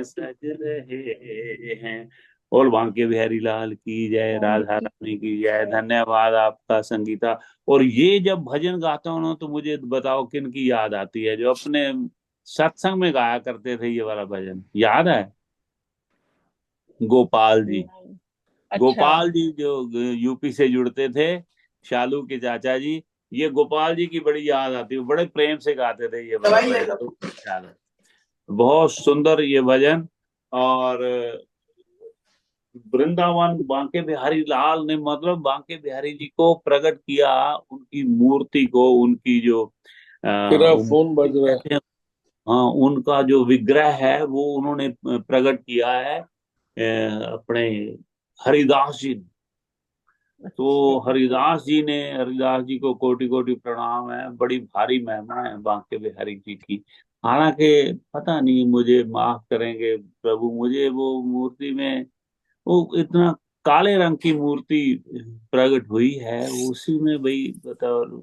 सज रहे हैं। और बांके बिहारी लाल की जय, राधा रानी की जय। धन्यवाद आपका संगीता। और ये जब भजन गाता हूँ ना, तो मुझे बताओ किन की याद आती है? जो अपने सत्संग में गाया करते थे ये वाला भजन, याद है? गोपाल जी। हम्म, अच्छा। गोपाल जी जो यूपी से जुड़ते थे, शालू के चाचा जी। ये गोपाल जी की बड़ी याद आती है, बड़े प्रेम से गाते थे ये वाला भजन, तो याद है। बहुत सुंदर ये भजन। और वृंदावन बांके बिहारी लाल ने, मतलब बांके बिहारी जी को प्रकट किया, उनकी मूर्ति को, उनकी जो तेरा वो फोन मूर्ति बज रहा है। कहते हैं, हाँ, उनका जो विग्रह है वो उन्होंने प्रकट किया है अपने हरिदास जी ने। अच्छा। तो हरिदास जी को कोटि कोटि प्रणाम है। बड़ी भारी महिमा है बांके बिहारी जी की। हालांकि पता नहीं, मुझे माफ करेंगे प्रभु, मुझे वो मूर्ति में वो इतना काले रंग की मूर्ति प्रकट हुई है, उसी में भाई बताओ, और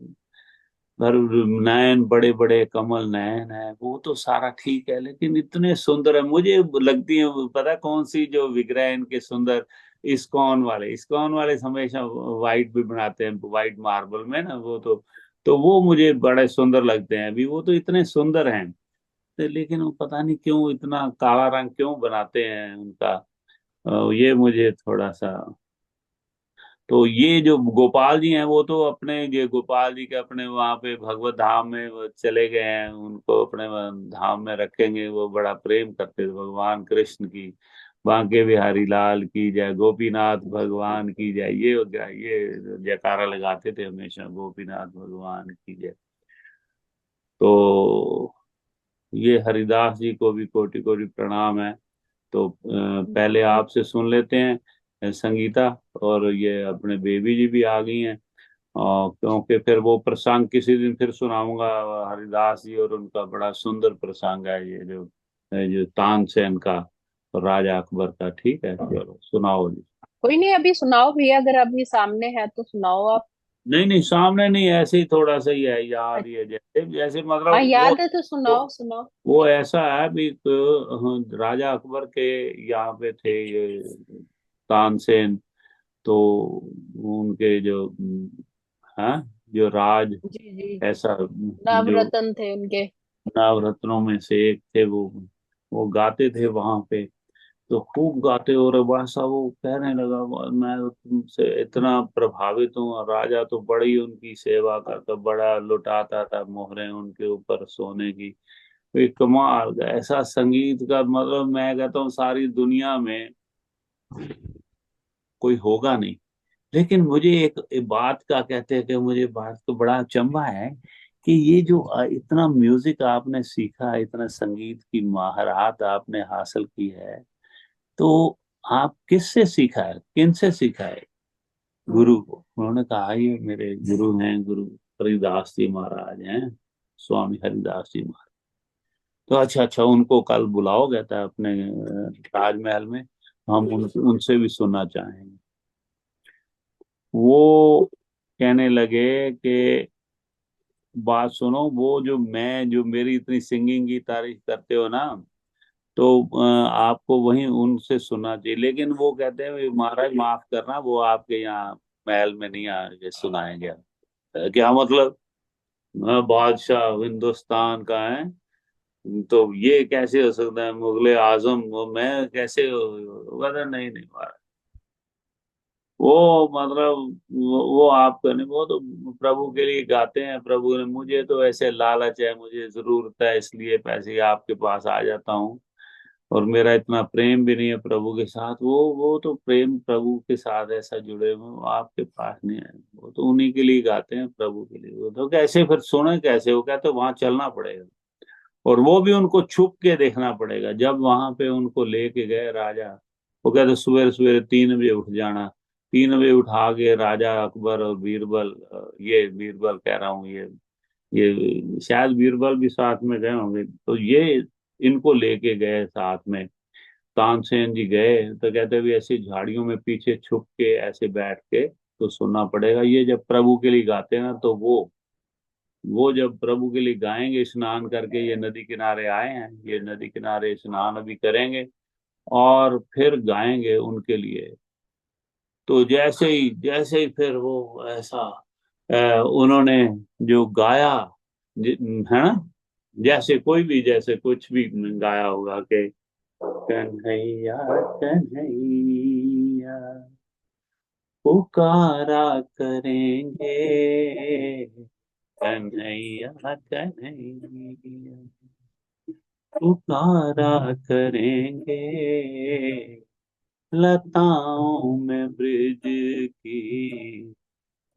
नयन, बड़े बड़े कमल नयन है, वो तो सारा ठीक है, लेकिन इतने सुंदर है। मुझे लगती है, पता कौन सी जो विग्रह है इनके सुंदर? इस्कॉन वाले हमेशा वाइट भी बनाते हैं, वाइट मार्बल में ना, वो तो वो मुझे बड़े सुंदर लगते हैं। अभी वो तो इतने सुंदर हैं, तो लेकिन वो पता नहीं क्यों इतना काला रंग क्यों बनाते हैं उनका। ये मुझे थोड़ा सा। तो ये जो गोपाल जी हैं, वो तो अपने, ये गोपाल जी के अपने वहां पे भगवत धाम में वो चले गए हैं, उनको अपने धाम में रखेंगे। वो बड़ा प्रेम करते थे भगवान कृष्ण की। बांके बिहारी लाल की जय, गोपीनाथ भगवान की जय, ये हो गया, ये जयकारा लगाते थे हमेशा, गोपीनाथ भगवान की जय। तो ये हरिदास जी को भी कोटि कोटि प्रणाम है। तो पहले आपसे सुन लेते हैं संगीता। और ये अपने बेबी जी भी आ गई हैं, और क्योंकि फिर वो प्रसंग किसी दिन फिर सुनाऊंगा। हरिदास जी और उनका बड़ा सुंदर प्रसंग है, ये जो तानसेन का और राजा अकबर का। ठीक है, चलो सुनाओ जी। कोई नहीं, अभी सुनाओ भैया, अगर अभी सामने है तो सुनाओ आप। नहीं नहीं, सामने नहीं, ऐसे ही थोड़ा सा ही है याद, अच्छा, ये जैसे जैसे हाँ मतलब वो याद है तो वो सुनाओ सुनाओ। वो ऐसा है भी तो, राजा अकबर के यहाँ पे थे ये तानसेन। तो उनके जो हाँ, जो राज, जी जी। ऐसा जो नवरत्न थे उनके। नवरत्नों में से एक थे वो गाते थे वहां पे। तो खूब गाते, और वैसा वो कहने लगा, मैं तो तुमसे इतना प्रभावित हूँ। और राजा तो बड़ी उनकी सेवा करता, बड़ा लुटाता था मोहरें उनके ऊपर सोने की। ये कमाल का ऐसा संगीत का, मतलब मैं कहता हूँ सारी दुनिया में कोई होगा नहीं। लेकिन मुझे एक बात का कहते हैं कि मुझे बात तो बड़ा अचंभा है कि ये जो इतना म्यूजिक आपने सीखा, इतना संगीत की महारत आपने हासिल की है, तो आप किससे सीखा है, किन से सीखा है? गुरु को। उन्होंने कहा ये मेरे गुरु हैं, गुरु हरिदास जी महाराज हैं, स्वामी हरिदास जी महाराज। तो अच्छा अच्छा, उनको कल बुलाओ, कहता है अपने ताजमहल में, हम उनसे भी सुनना चाहेंगे। वो कहने लगे कि बात सुनो, वो जो मेरी इतनी सिंगिंग की तारीफ करते हो ना, तो आपको वहीं उनसे सुनना चाहिए। लेकिन वो कहते हैं, महाराज माफ करना, वो आपके यहाँ महल में नहीं आके सुनाएंगे। क्या मतलब? बादशाह हिंदुस्तान का है, तो ये कैसे हो सकता है? मुगले आजम मैं कैसे वो कहता नहीं नहीं महाराज, वो मतलब वो आपको नहीं, वो तो प्रभु के लिए गाते हैं। प्रभु ने, मुझे तो ऐसे लालच है, मुझे जरूरत है, इसलिए पैसे आपके पास आ जाता हूँ। और मेरा इतना प्रेम भी नहीं है प्रभु के साथ। वो तो प्रेम प्रभु के साथ ऐसा जुड़े हुए, वो आपके पास नहीं है। वो तो उन्हीं के लिए गाते हैं, प्रभु के लिए। वो तो कैसे फिर सुने कैसे? वो कहते वहां चलना पड़ेगा, और वो भी उनको छुप के देखना पड़ेगा। जब वहां पे उनको लेके गए राजा, वो कहते सवेरे सवेरे 3 बजे उठ जाना। 3 बजे उठा के राजा अकबर और बीरबल, ये बीरबल कह रहा हूँ, ये शायद बीरबल भी साथ में गए होंगे, तो ये इनको लेके गए साथ में। तानसेन जी गए, तो कहते भी ऐसी झाड़ियों में पीछे छुप के ऐसे बैठ के तो सुनना पड़ेगा। ये जब प्रभु के लिए गाते हैं ना, तो वो वो जब प्रभु के लिए गाएंगे, स्नान करके ये नदी किनारे आए हैं, ये नदी किनारे स्नान अभी करेंगे और फिर गाएंगे उनके लिए। तो जैसे ही फिर वो ऐसा उन्होंने जो गाया, है ना, जैसे कोई भी जैसे कुछ भी गाया होगा कि कन्हैया कन्हैया पुकारा करेंगे, कन्हैया कन्हैया पुकारा करेंगे, लताओं में ब्रिज की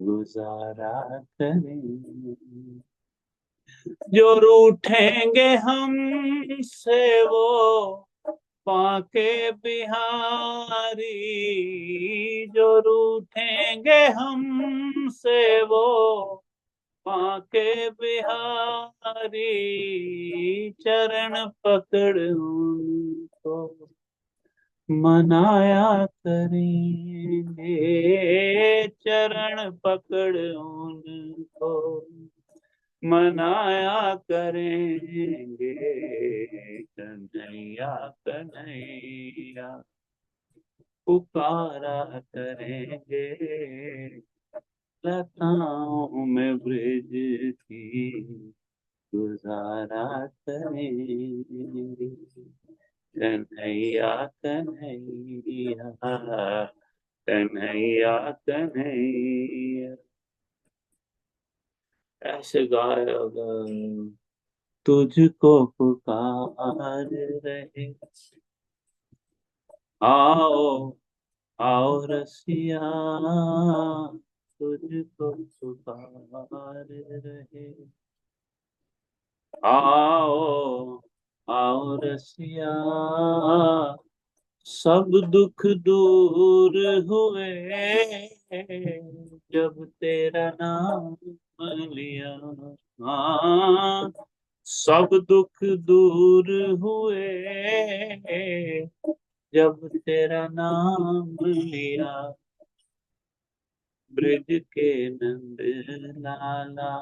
गुजारा करेंगे। जो रूठेंगे हमसे वो बांके बिहारी, जो रूठेंगे हमसे वो बांके बिहारी, चरण पकड़ उनको मनाया करेंगे, चरण पकड़ उनको मनाया करेंगे, कन्हैया कन्हैया पुकारा करेंगे, लताओं में ब्रिज की गुजारा करेंगे, कन्हैया कन्हैया कन्हैया कन्हैया। ऐसे गाएगा, तुझको पुकार रहे, आओ आओ रसिया, तुझको पुकार रहे, आओ आओ रसिया, सब दुख दूर हुए जब तेरा नाम लिया। हाँ, सब दुख दूर हुए जब तेरा नाम लिया, ब्रिज के नंद लाला,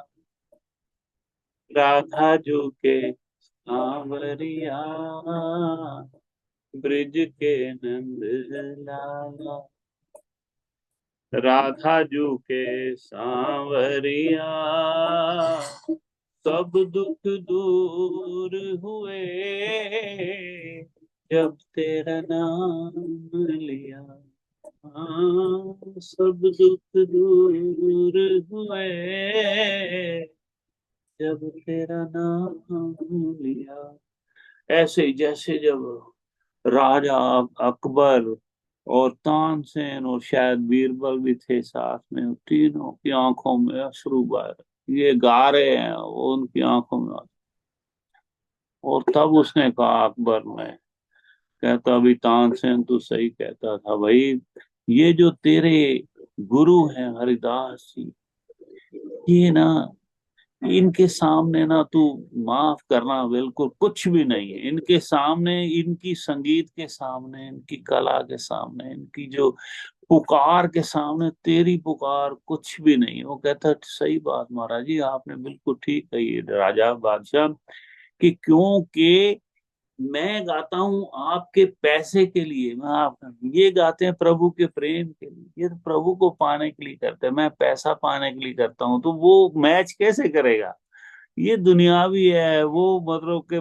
राधा जो के सांवरिया, ब्रिज के नंद लाला, राधा जू के सांवरिया, सब दुख दूर हुए जब तेरा नाम लिया। हाँ, सब दुख दूर हुए जब तेरा नाम लिया। ऐसे ही जैसे जब राजा अकबर और तानसेन और शायद बीरबल भी थे साथ में, तीनों की आंखों में अश्रु बह रहे, ये गा रहे हैं, वो उनकी आंखों में और तब उसने कहा अकबर में, कहता अभी तानसेन तू सही कहता था भाई, ये जो तेरे गुरु हैं हरिदास जी, ये ना, इनके सामने ना तू माफ करना बिल्कुल कुछ भी नहीं है, इनके सामने, इनकी संगीत के सामने, इनकी कला के सामने, इनकी जो पुकार के सामने तेरी पुकार कुछ भी नहीं है। वो कहता सही बात महाराज जी, आपने बिल्कुल ठीक कही है राजा बादशाह, कि क्योंकि मैं गाता हूं आपके पैसे के लिए, मैं आप ये गाते हैं प्रभु के प्रेम के लिए, ये तो प्रभु को पाने के लिए करते हैं, मैं पैसा पाने के लिए करता हूँ, तो वो मैच कैसे करेगा? ये दुनियावी है, वो मतलब कि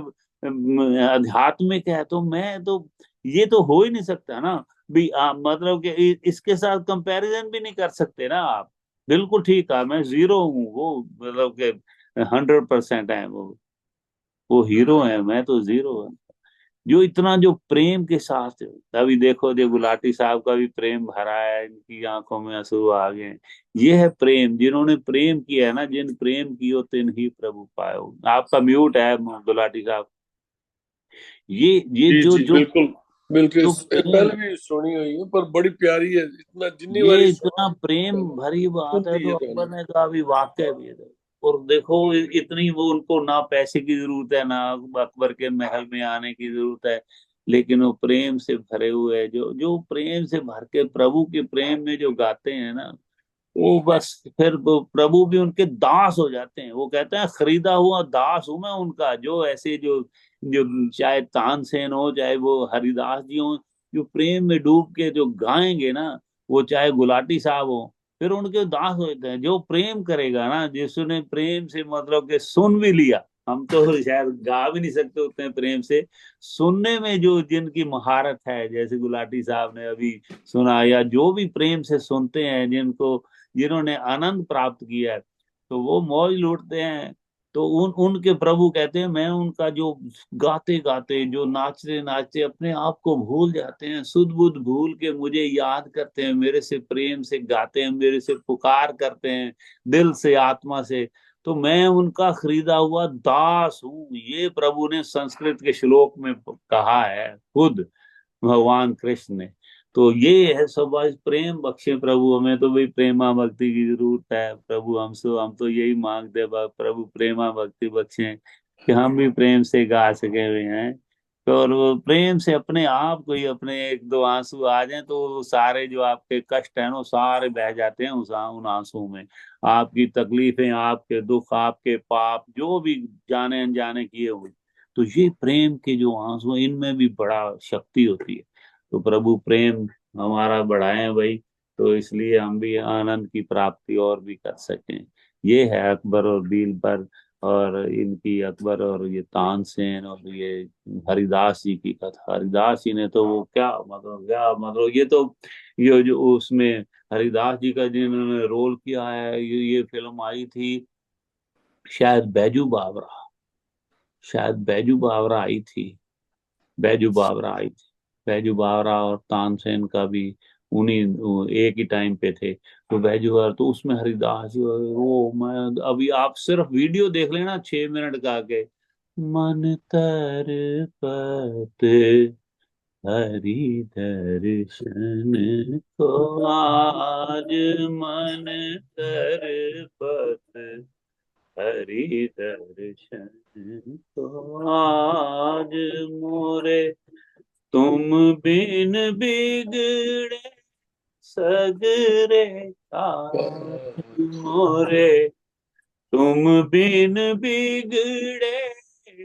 आध्यात्मिक है, तो मैं तो, ये तो हो ही नहीं सकता ना भी। मतलब कि इसके साथ कंपैरिजन भी नहीं कर सकते ना आप। बिल्कुल ठीक है, मैं जीरो हूँ, वो मतलब कि 100% है वो हीरो है, मैं तो जीरो है। जो इतना जो प्रेम के साथ, अभी देखो जो गुलाटी साहब का भी प्रेम भरा है, इनकी आंखों में आंसू आ गए हैं। ये है प्रेम, जिन्होंने प्रेम किया है ना, जिन प्रेम कियो तिन ही प्रभु पायो। आपका म्यूट है गुलाटी साहब। ये जी जो जी, जो बिल्कुल बिल्कुल, जो ये प्रेम, पहले भी सुनी हुई है पर बड़ी प्यारी है, इतना जितनी ये बारी इतना प्रेम सुनो भरी बात है, सुनती तो है अकबर जान। ने कहा अभी वाकई भी है। और देखो इतनी वो, उनको ना पैसे की जरूरत है, ना अकबर के महल में आने की जरूरत है, लेकिन वो प्रेम से भरे हुए हैं, जो जो प्रेम से भर के प्रभु के प्रेम में जो गाते हैं ना, वो बस फिर वो प्रभु भी उनके दास हो जाते हैं। वो कहते हैं खरीदा हुआ दास हूं मैं उनका। जो ऐसे जो जो चाहे तानसेन हो, चाहे वो हरिदास जी हो, जो प्रेम में डूब के जो गाएंगे ना, वो चाहे गुलाटी साहब हो, फिर उनके दास होते हैं। जो प्रेम करेगा ना, जिसने प्रेम से मतलब के सुन भी लिया, हम तो शायद गा भी नहीं सकते उतने प्रेम से। सुनने में जो जिनकी महारत है, जैसे गुलाटी साहब ने अभी सुना, या जो भी प्रेम से सुनते हैं, जिन्होंने आनंद प्राप्त किया है, तो वो मौज लूटते हैं। तो उनके प्रभु कहते हैं, मैं उनका जो गाते गाते, जो नाचते नाचते अपने आप को भूल जाते हैं, सुध बुध भूल के मुझे याद करते हैं, मेरे से प्रेम से गाते हैं, मेरे से पुकार करते हैं दिल से आत्मा से, तो मैं उनका खरीदा हुआ दास हूँ। ये प्रभु ने संस्कृत के श्लोक में कहा है खुद, भगवान कृष्ण ने। तो ये है सब, आज प्रेम बख्शे प्रभु हमें। तो भाई प्रेमा भक्ति की जरूरत है प्रभु, हम तो यही मांगते हैं, प्रभु प्रेमा भक्ति बख्शे कि हम भी प्रेम से गा सके हुए हैं। तो और वो प्रेम से अपने आप को ही, अपने एक दो आंसू आ जाए तो वो सारे जो आपके कष्ट हैं वो सारे बह जाते हैं उन आंसू में। आपकी तकलीफें, आपके दुख, आपके पाप जो भी जाने अनजाने किए हुए, तो ये प्रेम के जो आंसू हैं, इनमें भी बड़ा शक्ति होती है। तो प्रभु प्रेम हमारा बढ़ाए भाई, तो इसलिए हम भी आनंद की प्राप्ति और भी कर सकें। ये है अकबर और बीरबल, और इनकी अकबर और ये तानसेन और ये हरिदास जी की कथा। हरिदास जी ने तो वो क्या मतलब ये तो, ये जो उसमें हरिदास जी का जिन्होंने रोल किया है, ये फिल्म आई थी शायद बैजू बावरा, शायद बैजू बावरा आई थी, बैजू बावरा आई थी। बैजू बावरा और तानसेन का भी उन्हीं एक ही टाइम पे थे। तो बैजू बावरा तो उसमें हरिदास जी, वो मैं अभी आप सिर्फ वीडियो देख लेना 6 मिनट का के, मन तर पत हरि दर्शन को आज, मन तर पत हरि दर्शन को आज, मोरे तुम बिन बिगड़े सगरे काज, मोरे तुम बिन बिगड़े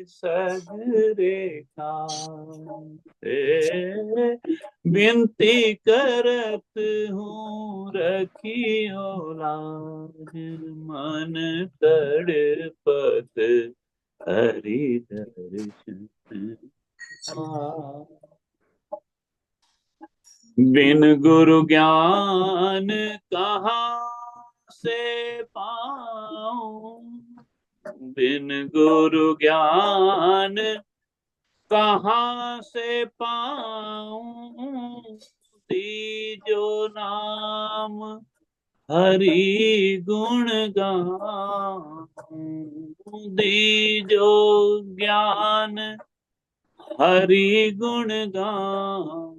सगरे काज, विनती करत हूँ रखियो लाज, मन तड़पत हरि दर्शन पाए। बिन गुरु ज्ञान कहाँ से पाऊं, बिन गुरु ज्ञान कहाँ से पाऊं, तीजो नाम हरि गुण गाऊं, दीजो ज्ञान हरि गुण गाऊं,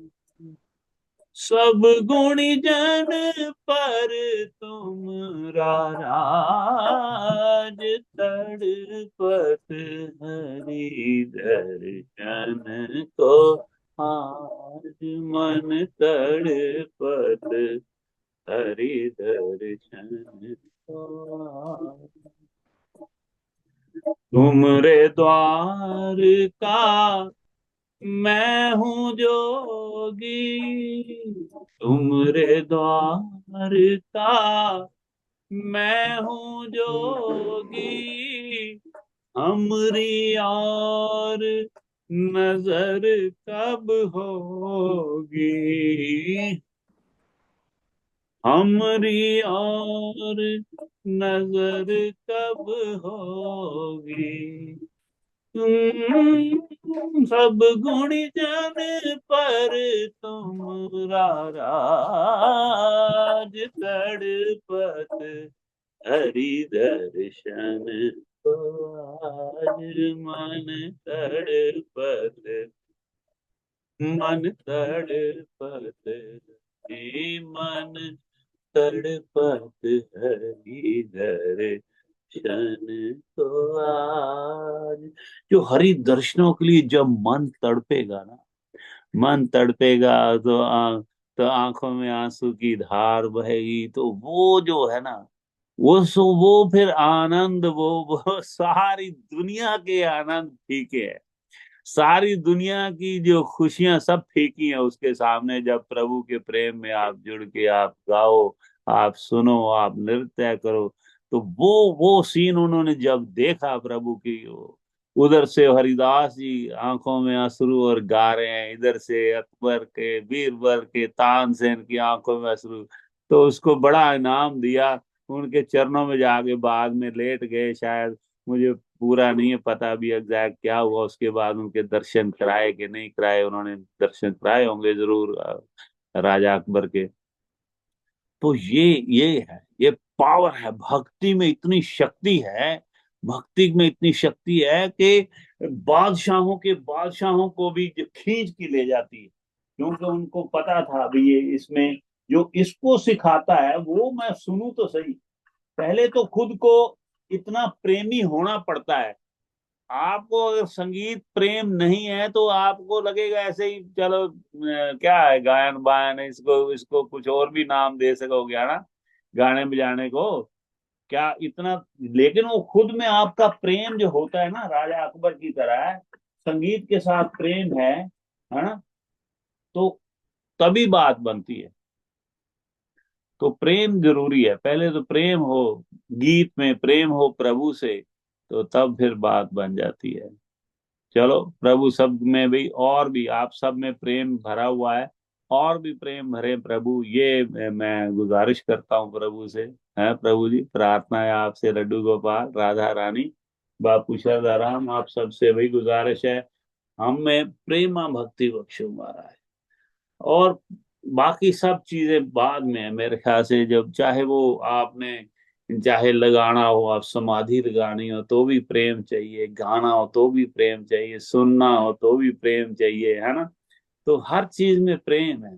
सब गुणी जन पर तुमरा राज, तड़पत हरि दर्शन को आज, मन तड़पत हरि दर्शन को आज। तुमरे द्वार का मैं हूँ जोगी, तुमरे द्वार का मैं हूँ जोगी, हमरी और नजर कब होगी, हमरी और नजर कब होगी, तुम सब गुणी जन पर तुमरा राज, तड़पत हरि दर्शन को आज, मन तड़पत हे मन तड़पत हरि दर्शन को आज। जो हरि दर्शनों के लिए जब मन तड़पेगा ना, मन तड़पेगा तो तो आंखों में आंसू की धार बहेगी। तो वो जो है ना, वो फिर आनंद, वो सारी दुनिया के आनंद फीके है, सारी दुनिया की जो खुशियां सब फीकी हैं उसके सामने, जब प्रभु के प्रेम में आप जुड़ के आप गाओ, आप सुनो, आप नृत्य करो। तो वो सीन उन्होंने जब देखा प्रभु की, उधर से हरिदास जी आंखों में अश्रु और गा रहे हैं, इधर से अकबर के, बीरबल के, तानसेन की आंखों में अश्रु। तो उसको बड़ा इनाम दिया, उनके चरणों में जाके बाद में लेट गए शायद, मुझे पूरा नहीं है पता अभी एग्जैक्ट क्या हुआ। उसके बाद उनके दर्शन कराए कि नहीं कराए, उन्होंने दर्शन कराए होंगे जरूर राजा अकबर के। तो ये है, ये पावर है, भक्ति में इतनी शक्ति है, भक्ति में इतनी शक्ति है कि बादशाहों को भी जो खींच के ले जाती है, क्योंकि उनको पता था अभी ये इसमें जो इसको सिखाता है वो मैं सुनूं तो सही। पहले तो खुद को इतना प्रेमी होना पड़ता है। आपको अगर संगीत प्रेम नहीं है तो आपको लगेगा ऐसे ही चलो क्या है गायन बायन, इसको इसको कुछ और भी नाम दे सकोगे, है ना, गाने बजाने को क्या इतना। लेकिन वो खुद में आपका प्रेम जो होता है ना, राजा अकबर की तरह संगीत के साथ प्रेम है ना, तो तभी बात बनती है। तो प्रेम जरूरी है, पहले तो प्रेम हो, गीत में प्रेम हो प्रभु से, तो तब फिर बात बन जाती है। चलो, प्रभु सब में भी और भी आप सब में प्रेम भरा हुआ है, और भी प्रेम भरे प्रभु, ये मैं गुजारिश करता हूँ प्रभु से। है प्रभु जी, प्रार्थना है आपसे, लड्डू गोपाल, राधा रानी, बापू शारदाराम, आप सबसे वही गुजारिश है, हम में प्रेमा भक्ति बख्शो महाराज। और बाकी सब चीजें बाद में है मेरे ख्याल से, जब चाहे वो आपने चाहे लगाना हो, आप समाधि लगानी हो तो भी प्रेम चाहिए, गाना हो तो भी प्रेम चाहिए, सुनना हो तो भी प्रेम चाहिए, है ना। तो हर चीज में प्रेम है।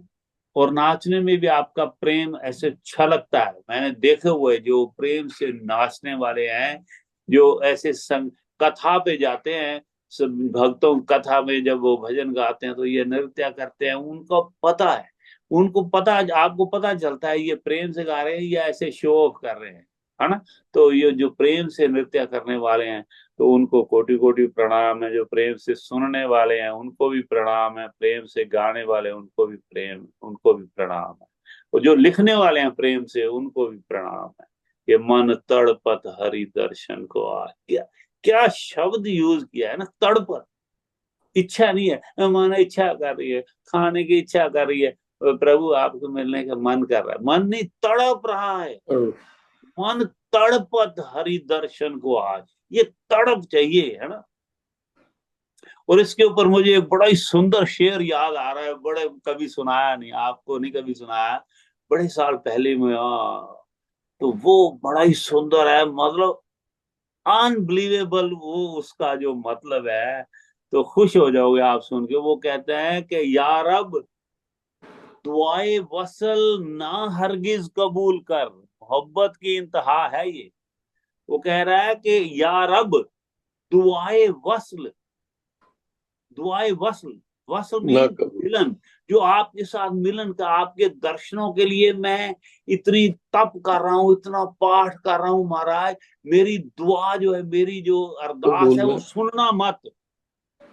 और नाचने में भी आपका प्रेम ऐसे छलकता है, मैंने देखे हुए जो प्रेम से नाचने वाले हैं, जो ऐसे संग कथा पे जाते हैं, सब भक्तों की कथा में जब वो भजन गाते हैं तो ये नृत्य करते हैं, उनको पता है, उनको पता, आपको पता चलता है ये प्रेम से गा रहे हैं या ऐसे शो ऑफ कर रहे हैं, है ना। तो ये जो प्रेम से नृत्य करने वाले हैं तो उनको कोटि कोटि प्रणाम है, जो प्रेम से सुनने वाले हैं उनको भी प्रणाम है, प्रेम से गाने वाले उनको भी उनको भी प्रणाम है, और जो लिखने वाले हैं प्रेम से उनको भी प्रणाम है। कि मन तड़पत हरि दर्शन को आ, क्या क्या शब्द यूज किया है ना, तड़पत। इच्छा नहीं है, मन इच्छा कर रही है, खाने की इच्छा कर रही है, प्रभु आपको मिलने का मन कर रहा है, मन नहीं, तड़प रहा है मन, तड़पत हरि दर्शन को आज, ये तड़प चाहिए, है ना। और इसके ऊपर मुझे एक बड़ा ही सुंदर शेर याद आ रहा है, बड़े कभी सुनाया नहीं, आपको नहीं कभी सुनाया, बड़े साल पहले में, तो वो बड़ा ही सुंदर है, मतलब अनबिलीवेबल वो उसका जो मतलब है, तो खुश हो जाओगे आप सुन के। वो कहते हैं कि या रब दुआए वसल ना हरगिज कबूल कर, मोहब्बत की इंतहा है ये। वो कह रहा है कि या रब दुआए वसल, दुआए वसल, वसल ना मीन कभी। मिलन, जो आपके साथ मिलन का, आपके दर्शनों के लिए मैं इतनी तप कर रहा हूँ, इतना पाठ कर रहा हूँ महाराज, मेरी दुआ जो है, मेरी जो अरदास कबूल है वो में सुनना मत।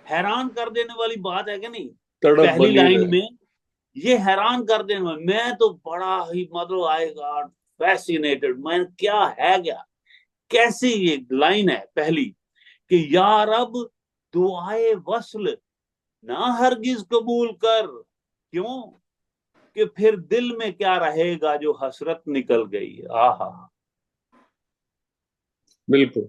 हैरान कर देने वाली बात है कि नहीं, तड़प पहली बनी लाइन रहे। में ये हैरान कर देने वाली, मैं तो बड़ा ही मतलब आई गॉट फैसिनेटेड, मैं क्या है क्या, कैसी ये लाइन है पहली, कि या रब दुआए वस्ल ना हरगिज कबूल कर, क्यों, कि फिर दिल में क्या रहेगा जो हसरत निकल गई। आहा, बिल्कुल।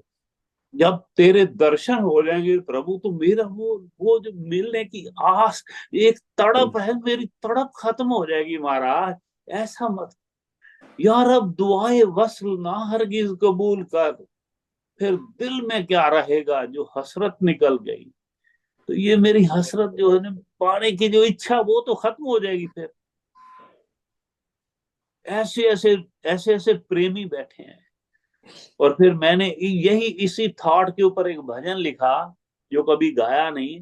जब तेरे दर्शन हो जाएंगे प्रभु तो मेरा वो जो मिलने की आस, एक तड़प है मेरी, तड़प खत्म हो जाएगी महाराज। ऐसा मत, यार अब दुआए वस्ल ना हरगिज कबूल कर, फिर दिल में क्या रहेगा जो हसरत निकल गई। तो ये मेरी हसरत जो है ना, पाने की जो इच्छा, वो तो खत्म हो जाएगी फिर। ऐसे ऐसे ऐसे ऐसे प्रेमी बैठे हैं। और फिर मैंने यही इसी थॉट के ऊपर एक भजन लिखा, जो कभी गाया नहीं,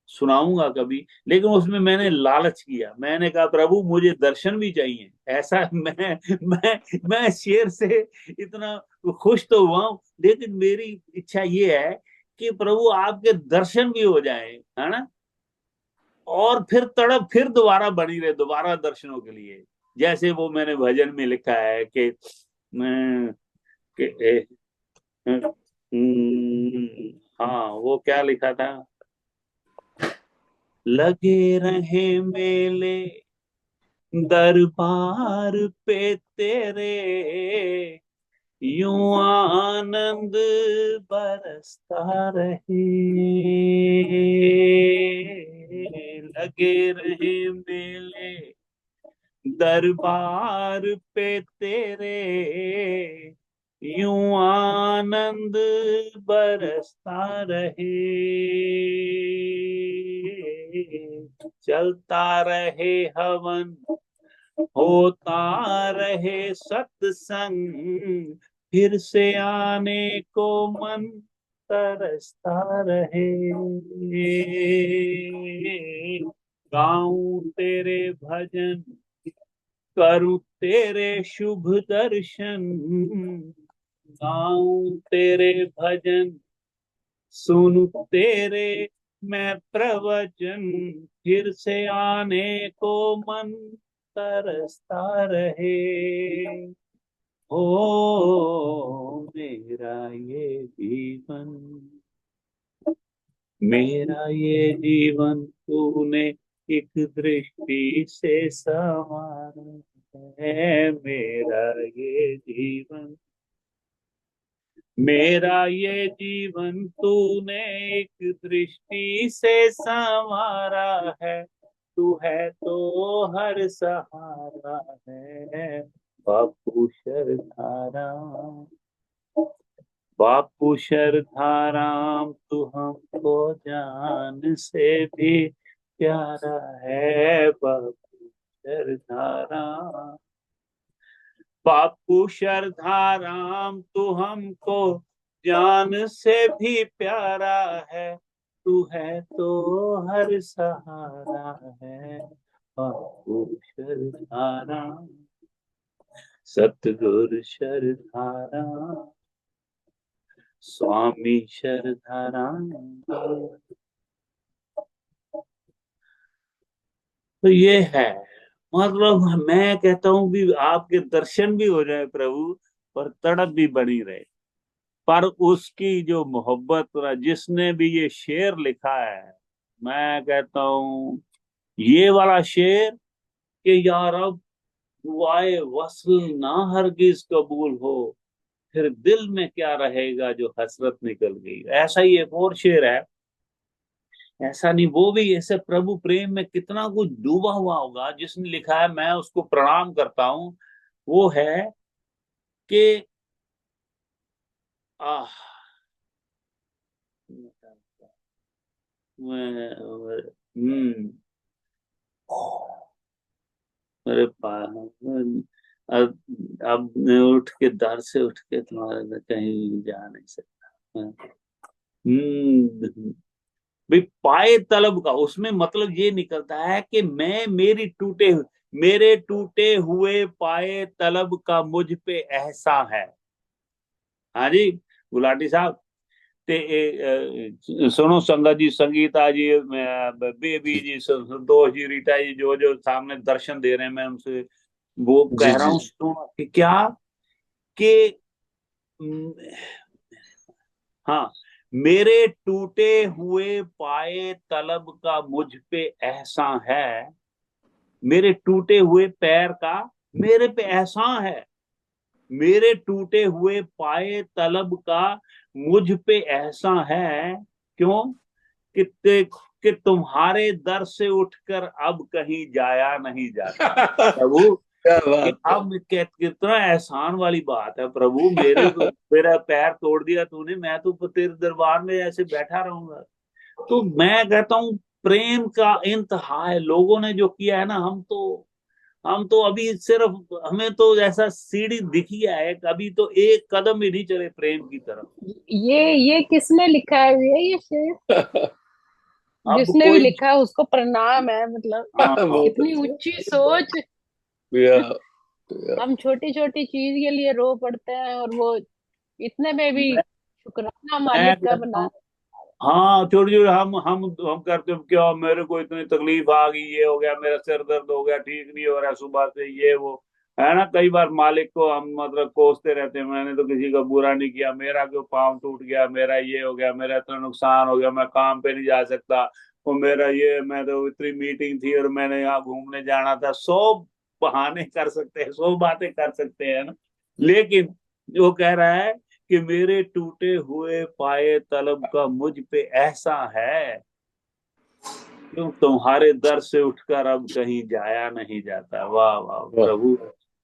सुनाऊंगा कभी। लेकिन उसमें मैंने लालच किया, मैंने कहा प्रभु मुझे दर्शन भी चाहिए। ऐसा मैं शेर से इतना खुश तो हुआ हूं, लेकिन मेरी इच्छा ये है कि प्रभु आपके दर्शन भी हो जाए, है ना, और फिर तड़प फिर दोबारा बनी रहे, दोबारा दर्शनों के लिए। जैसे वो मैंने भजन में लिखा है कि मैं कि हाँ, वो क्या लिखा था, लगे रहे मेले दरबार पे तेरे, यूं आनंद बरसता रहे, लगे रहे मेले दरबार पे तेरे, यूं आनंद बरसता रहे, चलता रहे हवन, होता रहे सत्संग, फिर से आने को मन तरसता रहे, गाऊं तेरे भजन, करूं तेरे शुभ दर्शन, गाऊं तेरे भजन, सुनूं तेरे मैं प्रवचन, फिर से आने को मन तरसता रहे, ओ मेरा ये जीवन, मेरा ये जीवन तूने एक दृष्टि से संवारा है, मेरा ये जीवन, मेरा ये जीवन तूने एक दृष्टि से संवारा है, तू है तो हर सहारा है, बापू शरधारा, बापू शरधाराम तू हमको जान से भी प्यारा है, बापू शरधाराम, बापू शरधाराम तू हमको जान से भी प्यारा है, तू है तो हर सहारा है, बापू शरधाराम, सतगुरु शरधाराम, स्वामी शरधाराम। तो ये है, मतलब मैं कहता हूं भी आपके दर्शन भी हो जाए प्रभु, और तड़प भी बनी रहे। पर उसकी जो मोहब्बत, जिसने भी ये शेर लिखा है, मैं कहता हूँ ये वाला शेर कि यार अब दुआए वस्ल ना हरगिज कबूल हो, फिर दिल में क्या रहेगा जो हसरत निकल गई। ऐसा ही एक और शेर है, ऐसा नहीं, वो भी ऐसे प्रभु प्रेम में कितना कुछ डूबा हुआ होगा, जिसने लिखा है, मैं उसको प्रणाम करता हूँ। वो है कि आह, हम्म, मेरे पास अब मैं उठ के दर से उठ के तुम्हारे में कहीं जा नहीं सकता। भाई पाए तलब का उसमें मतलब ये निकलता है कि मैं मेरे टूटे हुए पाए तलब का मुझ पे एहसान है। हाँ जी, गुलाटी साहब, ते सुनो संगत जी, संगीता जी, बेबी जी, संतोष जी, रीटा जी, जो जो सामने दर्शन दे रहे हैं, मैं उनसे वो जी कह रहा जी हूँ, जी। सुनो कि क्या, कि हम्म, हाँ, मेरे टूटे हुए पाए तलब का मुझ पे एहसान है, मेरे टूटे हुए पैर का मेरे पे एहसान है, मेरे टूटे हुए पाए तलब का मुझ पे एहसान है, क्यों, कि, कि तुम्हारे दर से उठकर अब कहीं जाया नहीं जाता प्रभु, क्या कि बात है। अब कितना एहसान वाली बात है प्रभु, मेरा पैर तोड़ दिया तूने, मैं तो तेरे दरबार में ऐसे बैठा रहूंगा। तो मैं कहता हूँ प्रेम का इंतहा है, लोगों ने जो किया है ना, हम तो अभी सिर्फ, हमें तो ऐसा सीढ़ी दिखी है, कभी तो एक कदम भी नहीं चले प्रेम की तरफ। ये किसने लिखा है भैया ये शेर? अब जिसने भी कोई, लिखा है उसको प्रणाम है, मतलब हाँ बहुत इतनी अच्छा। ऊंची सोच। या, या, हम छोटी छोटी चीज के लिए रो पड़ते हैं, और वो इतने में भी मैं शुक्राना मैं मालिक का कहता बना। हूँ, हाँ छोटी छोटी हम करते हैं, क्या मेरे को इतनी तकलीफ आ गई, ये हो गया, मेरा सिर दर्द हो गया, ठीक नहीं हो रहा सुबह से, ये वो है ना। कई बार मालिक को हम मतलब कोसते रहते हैं, मैंने तो किसी का बुरा नहीं किया, मेरा क्यों पाँव टूट गया, मेरा ये हो गया, मेरा इतना नुकसान हो गया, मैं काम पे नहीं जा सकता, वो मेरा ये, मैं तो इतनी मीटिंग थी और मैंने यहाँ घूमने जाना था। सौ बहाने कर सकते हैं, सौ बातें कर सकते हैं ना, लेकिन जो कह रहा है कि मेरे टूटे हुए पाए तलब का मुझ पे ऐसा है, क्यों तुम्हारे दर से उठकर अब कहीं जाया नहीं जाता। वाह वाह वाह, प्रभु,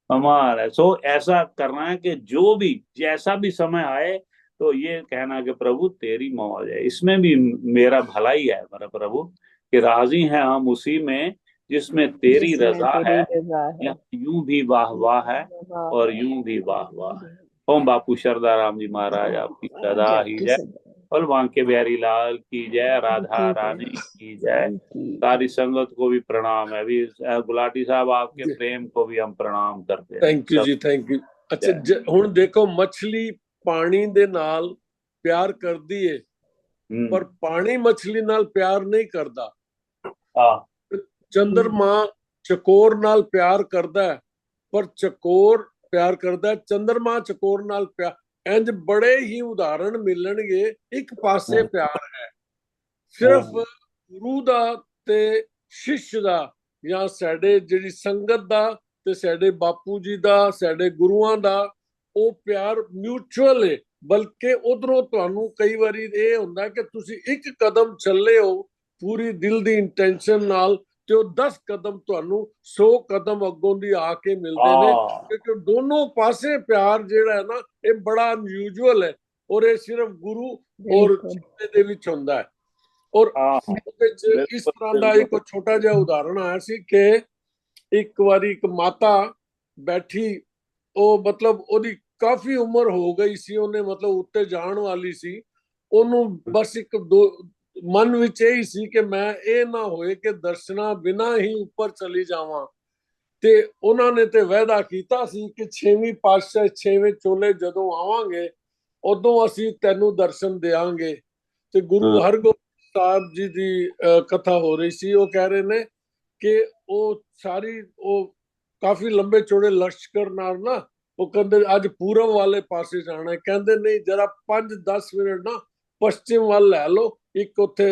कमाल है। सो ऐसा करना है कि जो भी जैसा भी समय आए, तो ये कहना कि प्रभु तेरी मौज है, इसमें भी मेरा भला ही है मेरा प्रभु, कि राजी हैं हम उसी में जिसमें तेरी जिसमें रजा तेरी है। रजा है। या यूं भी वाह वाह है, वाह और यूं भी वाह वाह है। ओम बापू शारदाराम जी महाराज आपकी सदा जय ही की जय। सदा और बांके बिहारी लाल की जय, राधा की रानी जय की जय। की सारी संगत को भी प्रणाम है। अभी गुलाटी साहब आपके जी, प्रेम को भी हम प्रणाम करते हैं थैंक यू सब। जी, थैंक यू। ਅੱਛਾ जय। ਹੁਣ ਦੇਖੋ, ਮੱਛਲੀ ਪਾਣੀ ਦੇ ਨਾਲ ਪਿਆਰ ਕਰਦੀ ਏ, ਪਰ हम्म। ਪਾਣੀ ਮੱਛਲੀ ਨਾਲ ਪਿਆਰ ਨਹੀਂ ਕਰਦਾ। हाँ। ਚੰਦਰਮਾ ਚਕੋਰ ਨਾਲ ਪਿਆਰ ਕਰਦਾ ਹੈ, ਪਰ ਚਕੋਰ ਪਿਆਰ ਕਰਦਾ ਹੈ, ਚੰਦਰਮਾ ਚਕੋਰ ਨਾਲ ਪਿਆਰ। ਇੰਜ ਬੜੇ ਹੀ ਉਦਾਹਰਣ ਮਿਲਣਗੇ। ਇੱਕ ਪਾਸੇ हम्म। ਪਿਆਰ ਹੈ ਸਿਰਫ हम्म। ਗੁਰੂ ਦਾ ਤੇ ਸ਼ਿਸ਼ ਦਾ, ਜਾਂ ਸਾਡੇ ਜਿਹੜੀ ਸੰਗਤ ਦਾ ਤੇ ਸਾਡੇ ਬਾਪੂ ਜੀ ਦਾ, ਸਾਡੇ ਗੁਰੂਆਂ ਦਾ, ਉਹ ਪਿਆਰ ਮਿਊਚੁਅਲ ਹੈ। ਬਲਕਿ ਉਧਰੋਂ ਤੁਹਾਨੂੰ ਕਈ ਵਾਰੀ ਇਹ ਹੁੰਦਾ ਕਿ ਤੁਸੀਂ ਇੱਕ ਕਦਮ ਚੱਲੇ ਹੋ ਪੂਰੀ ਦਿਲ ਦੀ ਇੰਟੈਂਸ਼ਨ ਨਾਲ, ਤੇ ਉਹ 10 ਕਦਮ ਤੁਹਾਨੂੰ 100 ਕਦਮ ਅੱਗੋਂ ਦੀ ਆ ਕੇ ਮਿਲਦੇ ਨੇ। हाँ। ਕਿਉਂਕਿ ਦੋਨੋਂ ਪਾਸੇ ਪਿਆਰ ਜਿਹੜਾ ਹੈ ਨਾ, ਇਹ ਬੜਾ ਅਨਯੂਜੂਅਲ ਹੈ, ਔਰ ਇਹ ਸਿਰਫ ਗੁਰੂ ਔਰ बिल्कुल ਸ਼ਿਸ਼ ਦੇ ਵਿੱਚ ਹੁੰਦਾ ਹੈ। ਔਰ हाँ। ਉਹਦੇ ਚ ਇਸ बिल्कुल ਤਰ੍ਹਾਂ ਦਾ बिल्कुल। ਇੱਕ ਛੋਟਾ ਜਿਹਾ ਉਦਾਹਰਣ ਆਇਆ ਸੀ ਕਿ ਇੱਕ ਵਾਰੀ ਇੱਕ ਮਾਤਾ ਬੈਠੀ, ਉਹ ਮਤਲਬ ਉਹਦੀ ਕਾਫੀ ਉਮਰ ਹੋ ਗਈ ਸੀ, ਉਹਨੇ ਮਤਲਬ ਉੱਤੇ ਜਾਣ ਵਾਲੀ ਸੀ। ਉਹਨੂੰ ਬਸ ਇੱਕ ਦੋ ਮਨ ਵਿੱਚ ਇਹ ਹੀ ਸੀ ਕਿ ਮੈਂ ਇਹ ਨਾ ਹੋਏ ਕਿ ਦਰਸ਼ਨਾਂ ਬਿਨਾਂ ਹੀ ਉੱਪਰ ਚਲੀ ਜਾਵਾਂ। ਤੇ ਉਹਨਾਂ ਨੇ ਤੇ ਵਾਅਦਾ ਕੀਤਾ ਸੀ ਕਿ ਛੇਵੀਂ ਪਾਤਸ਼ਾਹ ਛੇਵੇਂ ਚੋਲੇ ਜਦੋਂ ਆਵਾਂਗੇ, ਉਦੋਂ ਅਸੀਂ ਤੈਨੂੰ ਦਰਸ਼ਨ ਦੇਵਾਂਗੇ। ਤੇ ਗੁਰੂ हाँ। ਹਰਗੋਬਿੰਦ ਸਾਹਿਬ ਜੀ ਦੀ ਕਥਾ ਹੋ ਰਹੀ ਸੀ। ਉਹ ਕਹਿ ਰਹੇ ਨੇ ਕਿ ਉਹ ਸਾਰੀ ਉਹ ਕਾਫੀ ਲੰਬੇ ਚੌੜੇ ਲਸ਼ਕਰ ਨਾਲ ਨਾ, ਉਹ ਕਹਿੰਦੇ ਅੱਜ ਪੂਰਬ ਵਾਲੇ ਪਾਸੇ ਜਾਣਾ ਹੈ। ਕਹਿੰਦੇ ਨਹੀਂ, ਜਰਾ 5-10 ਮਿੰਟ ਨਾ ਪશ્ਚਿਮ ਵੱਲ ਲੈ ਲਓ। ਇੱਕ ਉੱਥੇ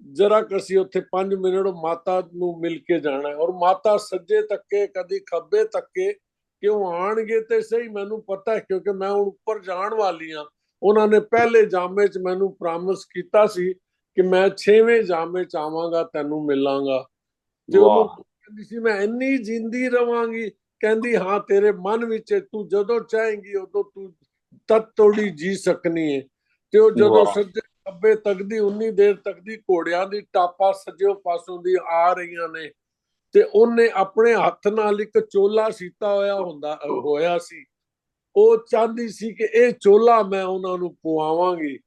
ਜਰਾ ਕਸੀ ਉੱਥੇ 5 ਮਿੰਟ ਮਾਤਾ ਨੂੰ ਮਿਲ ਕੇ ਜਾਣਾ ਹੈ। ਔਰ ਮਾਤਾ ਸੱਜੇ ਤੱਕੇ ਕਦੀ ਖੱਬੇ ਤੱਕੇ, ਕਿਉਂ ਆਣਗੇ ਤੇ ਸਹੀ, ਮੈਨੂੰ ਪਤਾ ਹੈ ਕਿਉਂਕਿ ਮੈਂ ਹੁਣ ਉੱਪਰ ਜਾਣ ਵਾਲੀ ਹਾਂ। ਉਹਨਾਂ ਨੇ ਪਹਿਲੇ ਜਾਮੇ 'ਚ ਮੈਨੂੰ ਪ੍ਰੋਮਿਸ ਕੀਤਾ ਸੀ ਕਿ ਮੈਂ 6ਵੇਂ ਜਾਮੇ 'ਚ ਆਵਾਂਗਾ, ਤੈਨੂੰ ਮਿਲਾਂਗਾ। ਤੇ ਉਹਨੂੰ वाह। ਕਹਿੰਦੀ ਸੀ ਮੈਂ ਇੰਨੀ ਜਿੰਦੀ ਰਵਾਂਗੀ। ਕਹਿੰਦੀ ਹਾਂ, ਤੇਰੇ ਮਨ ਵਿੱਚ ਤੂੰ ਜਦੋਂ ਚਾਹੇਂਗੀ ਉਦੋਂ ਤੂੰ ਤਦ ਤੋੜੀ ਜੀ ਸਕਣੀ ਹੈ। ਤੇ ਉਹ ਜਦੋਂ वाह। ਸੱਜੇ ਖੱਬੇ ਤੱਕਦੀ, ਉਨੀ ਦੇਰ ਤੱਕਦੀ ਘੋੜਿਆਂ ਦੀ ਟਾਪਾ ਸੱਜੇ ਪਾਸੋਂ ਦੀ ਆ ਰਹੀਆਂ ਨੇ। ਤੇ ਉਹਨੇ ਆਪਣੇ ਹੱਥ ਨਾਲ ਇੱਕ ਚੋਲਾ ਸੀਤਾ ਹੋਇਆ ਸੀ। ਉਹ ਚਾਹੁੰਦੀ ਸੀ ਕਿ ਇਹ ਚੋਲਾ ਮੈਂ ਉਹਨਾਂ ਨੂੰ ਪਵਾਵਾਂਗੀ।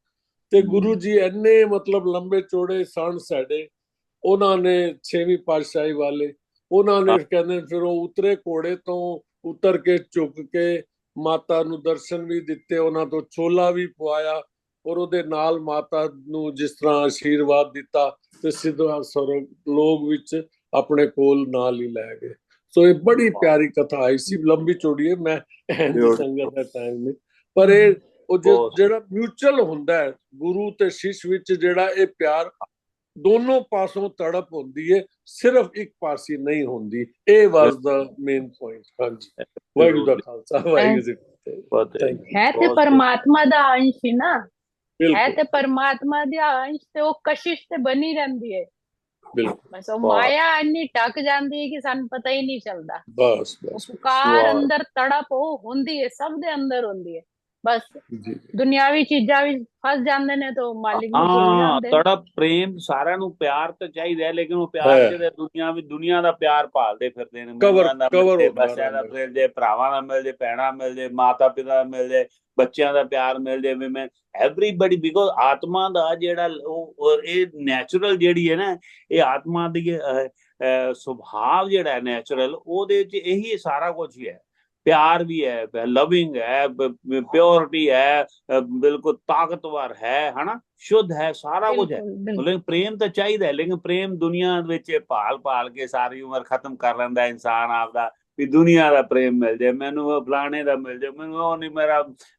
ਤੇ ਗੁਰੂ हम्म। ਜੀ ਇੰਨੇ ਮਤਲਬ ਲੰਬੇ ਚੌੜੇ ਸਨ ਸਾਡੇ। ਉਹਨਾਂ ਨੇ 6ਵੀਂ ਪਾਤਸ਼ਾਹੀ ਵਾਲੇ, ਉਹਨਾਂ ਨੇ हाँ। ਕਹਿੰਦੇ ਫਿਰ ਉਹ ਉਤਰੇ ਘੋੜੇ ਤੋਂ, ਉਤਰ ਕੇ ਝੁਕ ਕੇ ਮਾਤਾ ਨੂੰ ਦਰਸ਼ਨ ਵੀ ਦਿੱਤੇ, ਉਹਨਾਂ ਤੋਂ ਚੋਲਾ ਵੀ ਪਵਾਇਆ। ਔਰ ਉਹਦੇ ਨਾਲ ਮਾਤਾ ਨੂੰ ਜਿਸ ਤਰ੍ਹਾਂ ਆਸ਼ੀਰਵਾਦ ਦਿੱਤਾ, ਤੇ ਸਿੱਧਾ ਸਵਰਗ ਲੋਕ ਵਿੱਚ ਆਪਣੇ ਕੋਲ ਨਾਲ ਹੀ ਲੈ ਗਏ। ਸੋ ਇਹ ਬੜੀ ਪਿਆਰੀ ਕਥਾ ਆਈ ਸੀ। ਲੰਬੀ ਚੌੜੀ ਹੈ, ਮੈਂ ਇੰਜ ਸੰਗਤ ਦਾ ਟਾਈਮ ਨਹੀਂ, ਪਰ ਇਹ ਉਹ बहुत। ਜਿਹੜਾ ਮਿਊਚੁਅਲ ਹੁੰਦਾ ਹੈ ਗੁਰੂ ਤੇ ਸ਼ਿਸ਼ ਵਿੱਚ, ਜਿਹੜਾ ਇਹ ਪਿਆਰ ਦੋਨੋਂ ਪਾਸੋਂ ਤੜਪ ਹੁੰਦੀ ਹੈ, ਸਿਰਫ ਇੱਕ ਪਾਸੀ ਨਹੀਂ ਹੁੰਦੀ। ਇਹ ਵਾਸ ਦਾ ਮੇਨ ਪੁਆਇੰਟ। ਹਾਂਜੀ, ਵਾਹਿਗੁਰੂ ਦਾ absolutely. Khalsa, Waheguru ji Ki Fateh. Thank you. है ते बहुत सही। परमात्मा दा अंश ही ना। है ਬਿਲਕੁਲ ते परमात्मा दा अंश, ते वो कशिश ते बनी रहंदी है। ਬਿਲकुल। बस वो वाह। माया इन्नी टक जाती है कि सानू पता ही नहीं चलता। बस वो बस बस। पुकार वाह। अंदर तड़प वो होंदी है, सब दे अंदर होंदी है। ਬਸ ਜੀ ਦੁਨਿਆਵੀ ਚੀਜ਼ਾਂ ਵੀ ਫਸ ਜਾਂਦੇ ਨੇ ਤਾਂ ਮਾਲਿਕ ਨੂੰ ਭੁੱਲ ਹਾਂ, ਜਾਂਦੇ ਨੇ। ਤੁਹਾਡਾ ਪ੍ਰੇਮ, ਸਾਰਿਆਂ ਨੂੰ ਪਿਆਰ ਤਾਂ ਚਾਹੀਦਾ ਹੈ, ਲੇਕਿਨ ਉਹ ਪਿਆਰ ਹੈ ਜਿਹੜੇ ਦੁਨੀਆ ਦਾ ਪਿਆਰ ਭਾਲਦੇ ਫਿਰਦੇ ਨੇ। ਮੈਨੂੰ ਕਵਰ ਆਂਦਾ ਮਿਲ ਕਵਰ ਜੇ, ਹੁੰਦਾ ਬਸ ਇਹਦਾ ਰਹਿੰਦਾ। ਮਿਲ ਜੇ, ਭਰਾਵਾਂ ਦਾ ਮਿਲ ਜੇ, ਭੈਣਾਂ ਮਿਲ ਜੇ, ਮਾਤਾ ਪਿਤਾ ਦਾ ਮਿਲ ਜੇ, ਬੱਚਿਆਂ ਦਾ ਪਿਆਰ ਮਿਲ ਜੇ, ਵੀ ਮੈਂ ਐਵਰੀਬਡੀ, ਬਿਕੋਜ਼ ਆਤਮਾ ਦਾ ਜਿਹੜਾ ਉਹ ਇਹ ਨੈਚੁਰਲ ਜਿਹੜੀ ਹੈ ਨਾ, ਇਹ ਆਤਮਾ ਦੀ ਸੁਭਾਵ ਜਿਹੜਾ ਹੈ ਨੈਚੁਰਲ, ਉਹਦੇ ਚ ਇਹੀ ਸਾਰਾ ਕੁਝ ਹੀ ਹੈ। प्यार भी है, लविंग है, प्योरिटी है, बिल्कुल ताकतवर है ना, शुद्ध है, सारा कुछ है। ਬਿਲਕੁਲ ਬਿਲਕੁਲ लेकिन प्रेम तो चाहिए, लेकिन प्रेम दुनिया विच भाल भाल के सारी उम्र खत्म कर लेंदा इंसान आपदा, भी दुनिया का प्रेम मिल जाए, मैनू फलाने का मिल जाए, मैनू वो नहीं,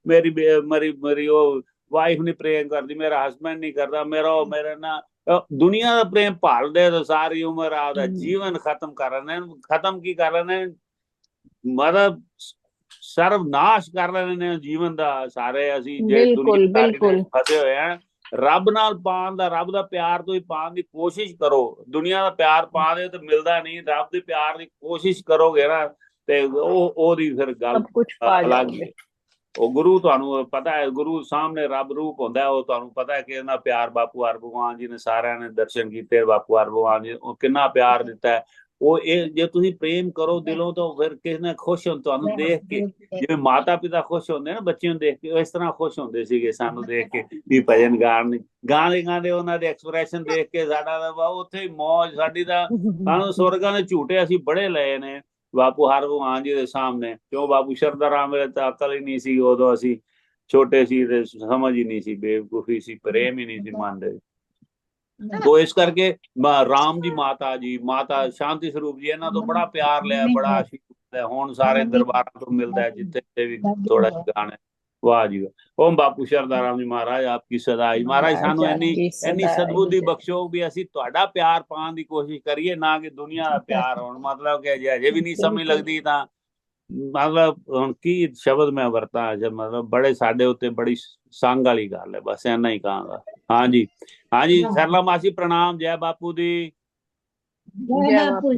मेरी मेरी मेरी वो वाइफ नहीं प्रेम करती, मेरा हस्बैंड नहीं करता, मेरे ना दुनिया का प्रेम भाल दे तो सारी उम्र आपदा जीवन खत्म कर लेने। खत्म की कर लेने, मतलब ਸਰਵਨਾਸ਼ ਕਰ ਰਹੇ ਨੇ ਜੀਵਨ ਦਾ ਸਾਰੇ ਅਸੀਂ, ਜੇ ਬਿਲਕੁਲ ਦੁਨੀਆਦਾਰੀ ਦੇ ਬਿਲਕੁਲ ਫਸੇ ਹੋਏ ਆ। ਰੱਬ ਨਾਲ ਪਾਉਣ ਦਾ, ਰੱਬ ਦਾ ਪਿਆਰ ਤੋਂ ਹੀ ਪਾਉਣ ਦੀ ਕੋਸ਼ਿਸ਼ ਕਰੋ। ਦੁਨੀਆ ਦਾ ਪਿਆਰ ਪਾ ਦੇ ਤਾਂ ਮਿਲਦਾ ਨਹੀਂ, ਰੱਬ ਦੇ ਪਿਆਰ ਦੀ ਕੋਸ਼ਿਸ਼ ਕਰੋਗੇ ਨਾ ਤੇ ਉਹਦੀ ਫਿਰ ਗੱਲ ਸਭ ਕੁਝ ਪਾ ਅਲੱਗ ਜਾਓਗੇ। ਹੈ। ਉਹ ਗੁਰੂ, ਤੁਹਾਨੂੰ ਪਤਾ ਹੈ, ਗੁਰੂ ਸਾਹਮਣੇ ਰੱਬ ਰੂਪ ਹੁੰਦਾ, ਉਹ ਤੁਹਾਨੂੰ ਪਤਾ ਹੈ ਕਿ ਇਹਨਾਂ ਪਿਆਰ ਬਾਪੂ ਹਰ ਭਗਵਾਨ ਜੀ ਨੇ ਸਾਰਿਆਂ ਨੇ ਦਰਸ਼ਨ ਕੀਤੇ, ਬਾਪੂ ਹਰ ਭਗਵਾਨ ਜੀ ਉਹ ਕਿੰਨਾ ਪਿਆਰ ਦਿੱਤਾ ਹੈ। ਉਹ ਇਹ ਜੇ ਤੁਸੀਂ ਪ੍ਰੇਮ ਕਰੋ ਦਿਲੋਂ ਤਾਂ ਫਿਰ ਕਿਸੇ ਨੇ ਖੁਸ਼ ਹੋਣ ਤੁਹਾਨੂੰ ਦੇਖ ਕੇ, ਜਿਵੇਂ ਮਾਤਾ ਪਿਤਾ ਖੁਸ਼ ਹੁੰਦੇ ਨਾ ਬੱਚੇ ਨੂੰ ਦੇਖ ਕੇ, ਇਸ ਤਰ੍ਹਾਂ ਖੁਸ਼ ਹੁੰਦੇ ਸੀਗੇ ਸਾਨੂੰ ਦੇਖ ਕੇ ਵੀ ਭਜਨ ਗਾਉਂਦੇ ਉਹਨਾਂ ਦੇ ਐਕਸਪ੍ਰੈਸ਼ਨ ਦੇਖ ਕੇ ਸਾਡਾ ਤਾਂ ਉੱਥੇ ਹੀ ਮੌਜ, ਸਾਡੀ ਤਾਂ ਸਾਨੂੰ ਸੁਰਗਾਂ ਦੇ ਝੂਟੇ ਅਸੀਂ ਬੜੇ ਲਏ ਨੇ ਬਾਪੂ ਹਰ ਭਗਵਾਨ ਜੀ ਦੇ ਸਾਹਮਣੇ। ਕਿਉਂ ਬਾਪੂ ਸ਼ਰਧਾ ਰਾਮ ਵੇਲੇ ਤਾਂ ਅਕਲ ਹੀ ਨਹੀਂ ਸੀ, ਉਦੋਂ ਅਸੀਂ ਛੋਟੇ ਸੀ ਤੇ ਸਮਝ ਹੀ ਨਹੀਂ ਸੀ, ਬੇਵਕੂਫੀ ਸੀ, ਪ੍ਰੇਮ ਹੀ ਨਹੀਂ ਸੀ ਮੰਨਦੇ। ਤੋ ਇਸ ਕਰਕੇ ਰਾਮ ਜੀ, ਮਾਤਾ ਸ਼ਾਂਤੀ ਸਰੂਪ ਜੀ, ਇਹਨਾਂ ਤੋਂ ਬੜਾ ਪਿਆਰ ਲਿਆ, ਬੜਾ ਆਸ਼ੀਰਵਾਦ ਹੈ। ਹੁਣ ਸਾਰੇ ਦਰਬਾਰਾਂ ਤੋਂ ਮਿਲਦਾ ਹੈ, ਜਿੱਥੇ ਵੀ ਥੋੜਾ ਜਿਹਾ ਗਾਣਾ। ਵਾਹ ਜੀ ਵਾਹ। ਓਮ ਬਾਪੂ ਸ਼ਰਧਾ ਰਾਮ ਜੀ ਮਹਾਰਾਜ ਆਪਕੀ ਸਦਾਈ। ਮਹਾਰਾਜ ਸਾਨੂੰ ਇੰਨੀ ਸਦਬੁੱਧੀ ਬਖਸ਼ੋ ਵੀ ਅਸੀਂ ਤੁਹਾਡਾ ਪਿਆਰ ਪਾਉਣ ਦੀ ਕੋਸ਼ਿਸ਼ ਕਰੀਏ, ਨਾ ਕਿ ਦੁਨੀਆ ਦਾ ਪਿਆਰ ਹੋਣ। ਮਤਲਬ ਕਿ ਅਜੇ ਵੀ ਨਹੀਂ ਸਮਝ ਲੱਗਦੀ ਤਾਂ ਮਤਲਬ ਹੁਣ ਕੀ ਸ਼ਬਦ ਮੈਂ ਵਰਤਾਂ, ਮਤਲਬ ਬੜੇ ਸਾਡੇ ਉੱਤੇ ਬੜੀ ਸੰਗ ਵਾਲੀ ਗੱਲ ਹੈ, ਬਸ ਇੰਨਾ ਹੀ ਕਹਾਂਗਾ। ਹਾਂਜੀ ਹਾਂਜੀ, ਸਰਲਾ ਮਾਸੀ ਪ੍ਰਣਾਮ, ਜੈ ਬਾਪੂ ਦੀ। ਜੈ ਬਾਪੂ ਜੀ।